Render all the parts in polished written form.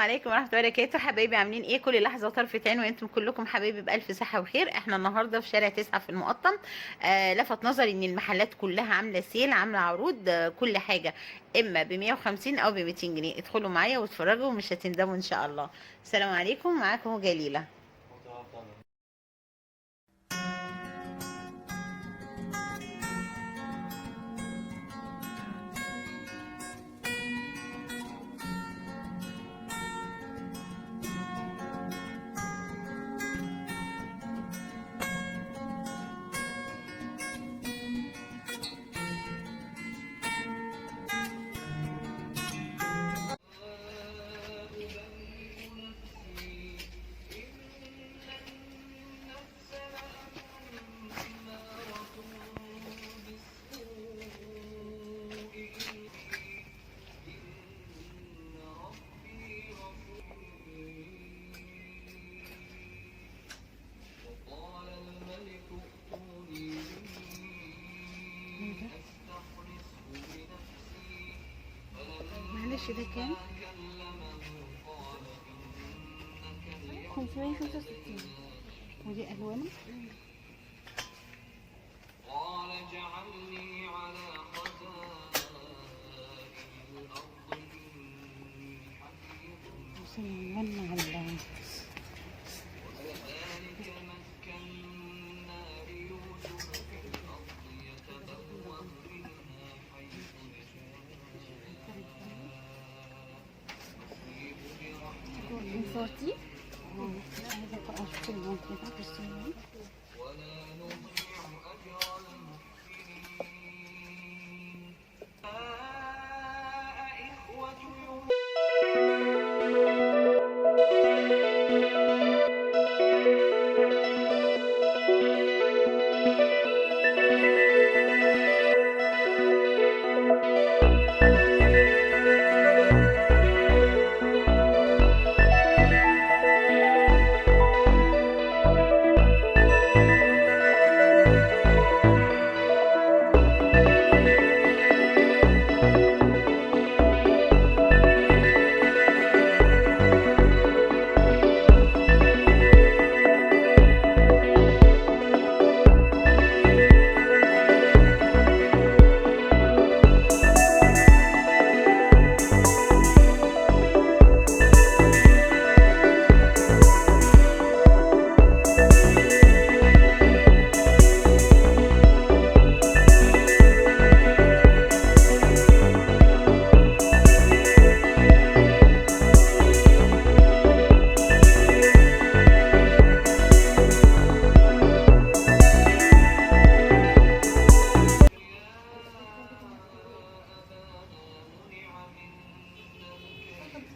عليكم ورحمة الله وبركاته. حبايبي عاملين ايه؟ كل لحظة وطرفة عين وانتم كلكم حبايبي بألف صحة وخير. احنا النهاردة في شارع 9 في المقطم. لفت نظري ان المحلات كلها عاملة سيل، عاملة عروض، كل حاجة اما ب 150 او ب 200 جنيه. ادخلوا معايا واتفرجوا ومش هتندموا ان شاء الله. السلام عليكم، معاكم جليلة. معلش ده كام؟ 565. ودي الوان. قال اجعلني على خزائن الارض إني حفيظ عليم. وكذلك مكنا ليوسف في الارض يتبوأ منها حيث يشاء نصيب برحمتنا ولا نضيع أجر المحسنين. إخوة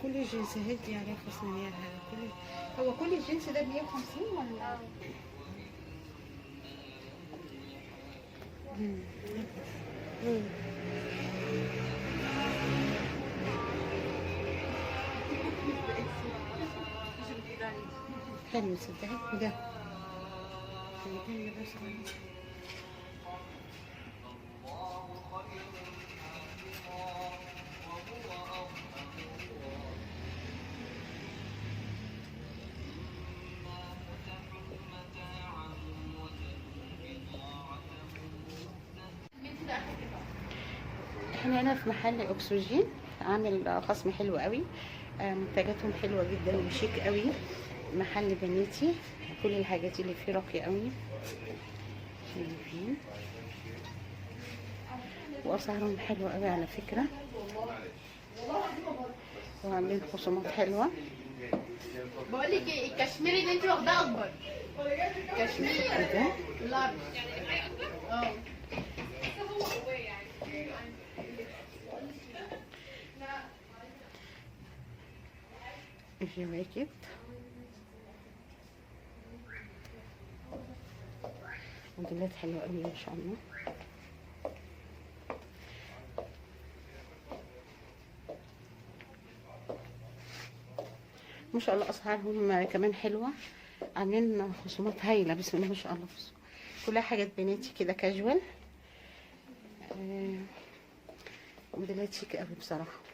كل الجنسات دي عليها خصم 100. هو كل الجنس ده ب 150 ولا؟ حلو صدقني وده. احنا هنا في محل اكسجين، عامل خصم حلو قوي. منتجاتهم حلوه جدا وشيك قوي. محل بناتي، كل الحاجات اللي فيه راقيه قوي. شايفين؟ واسعارهم حلوه قوي على فكره، وعاملين خصومات حلوه. بقول لك ايه، الكشميري اللي انت واخداه اكبر. كشميري لارج. اه الجواكت موديلات حلوه قوي ما شاء الله. ما شاء الله اسعارهم كمان حلوه، عاملين خصومات هايله بسم الله ما شاء الله. كلها حاجات بناتي كده كاجوال. موديلات شيك قوي بصراحه.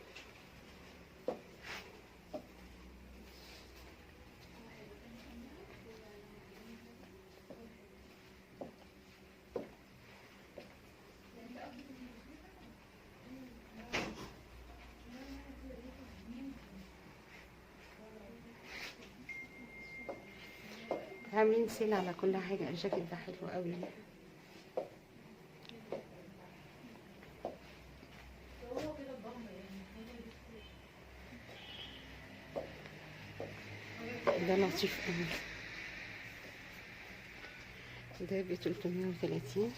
عاملين سيل على كل حاجة. الجاكيت ده حلو قوي. ده لطيف قوي. ده ب 330.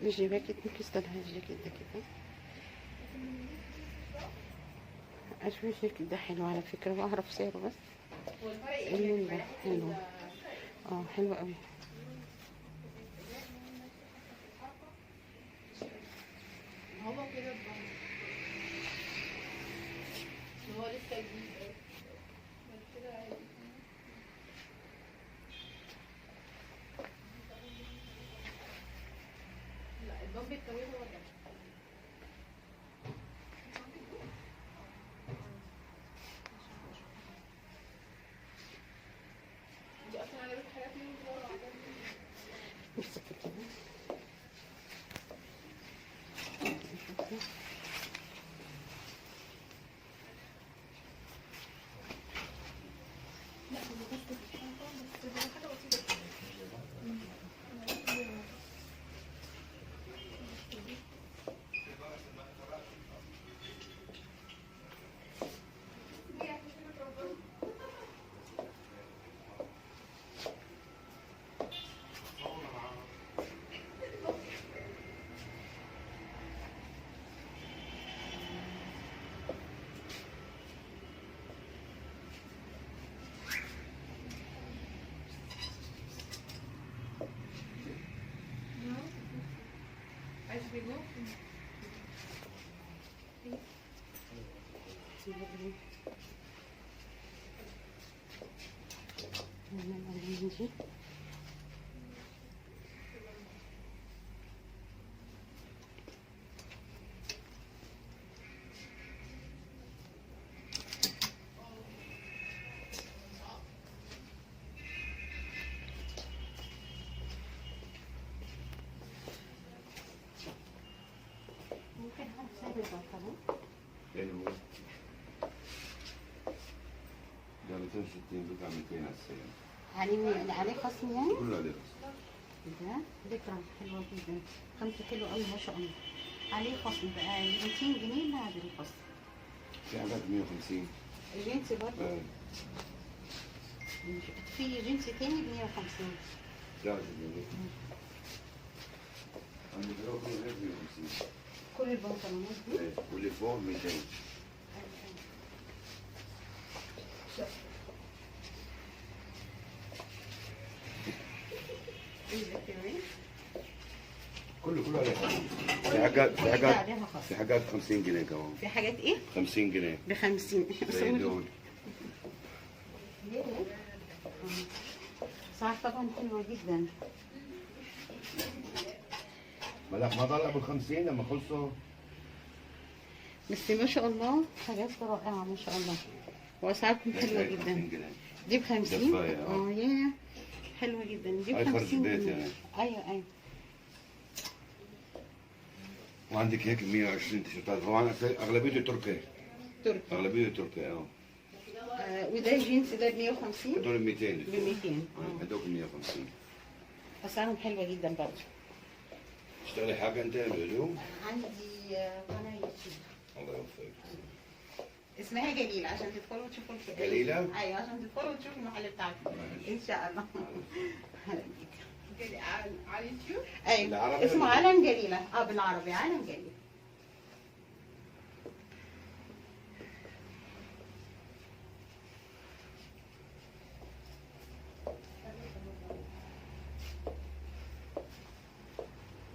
الجاكيت ممكن يستلها الجاكيت ده كده. اشوف الجاكيت ده حلو على فكرة، بعرف سعره بس. اللون ده حلو. حلو قوي. هو كده الضمن. هو لسه جديد بس كده عادي. لا الضمن الطويل هو ده. دي اصلا عجبتك حاجات من بره عجبتني. بص كده. عايز بيجو؟ ممكن حد سعر البنطلون. حلو. ده 260 بتاع 200 على السنة. عليه خصم يعني؟ كله عليه خصم. ده ذكرى حلوة جدا. خامته حلوة قوي ما شاء الله. عليه خصم بقى 200 جنيه بعد الخصم. في حاجات 150. الجنس برضه. في جنس تاني ب 150. لا جميل. عندي كده كله غير 150. كل البنطلونات دي؟ واللي فوق 200. كله عليه خصم. في حاجات 50 جنيه كمان. في حاجات ايه؟ 50 جنيه. ب 50. زي دول. صح طبعا حلوة جدا. ما طلع بال 50 لما خلصوا. بس ما شاء الله حاجات رائعة ما شاء الله. واسعاركم حلوة جدا. دي ب 50. ياه حلوة جدا. دي ب 50 البيت يعني. ايوه. وعندك هيك 120 تيشيرتات. طبعا اغلبيته تركي. اغلبيته تركي وده الجينز ده ب 150. هدول 200. ب 200. هدول 150. اسعارهم حلوة جدا برضه. تشتغلي حاجة أنت اليوم؟ عندي قناة يوتيوب. الله يوفقك. اسمها جليلة عشان تدخلوا تشوفوا جليلة؟ ايوه عشان تدخلوا تشوفوا المحل بتاعكم. ان شاء الله. هلا بيك. على اليوتيوب؟ ايوه اسمه علم جليلة. بالعربي علم جليلة.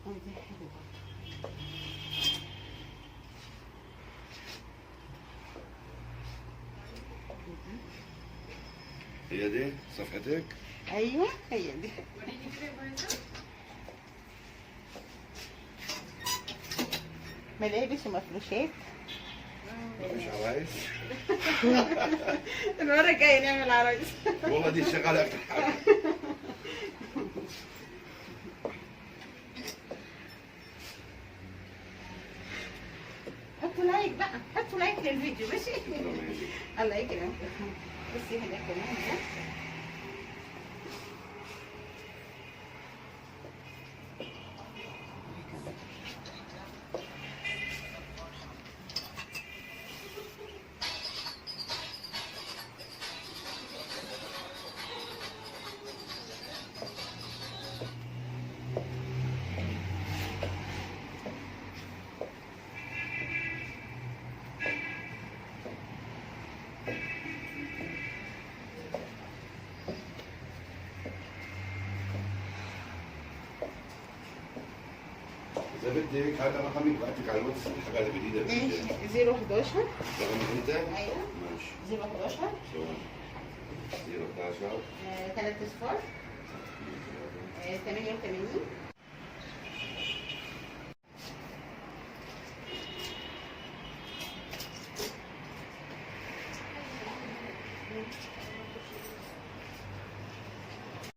دي حلوة. هي دي صفحتك؟ ايوه هي دي. ملابس ومفروشات. مش عرايس؟ المرة الجاية نعمل عرايس. والله دي شغالة أكتر حاجة. لايك للفيديو ماشي. شكرا ماشي. الله يكرمك. بصي هنا كمان ده. اذا بدك هذا رقمي ببعتك على الواتس الحاجات الجديده. ماشي 011. رقمك انت؟ ايوه ماشي. 011 ثواني. 011 3 صفار 88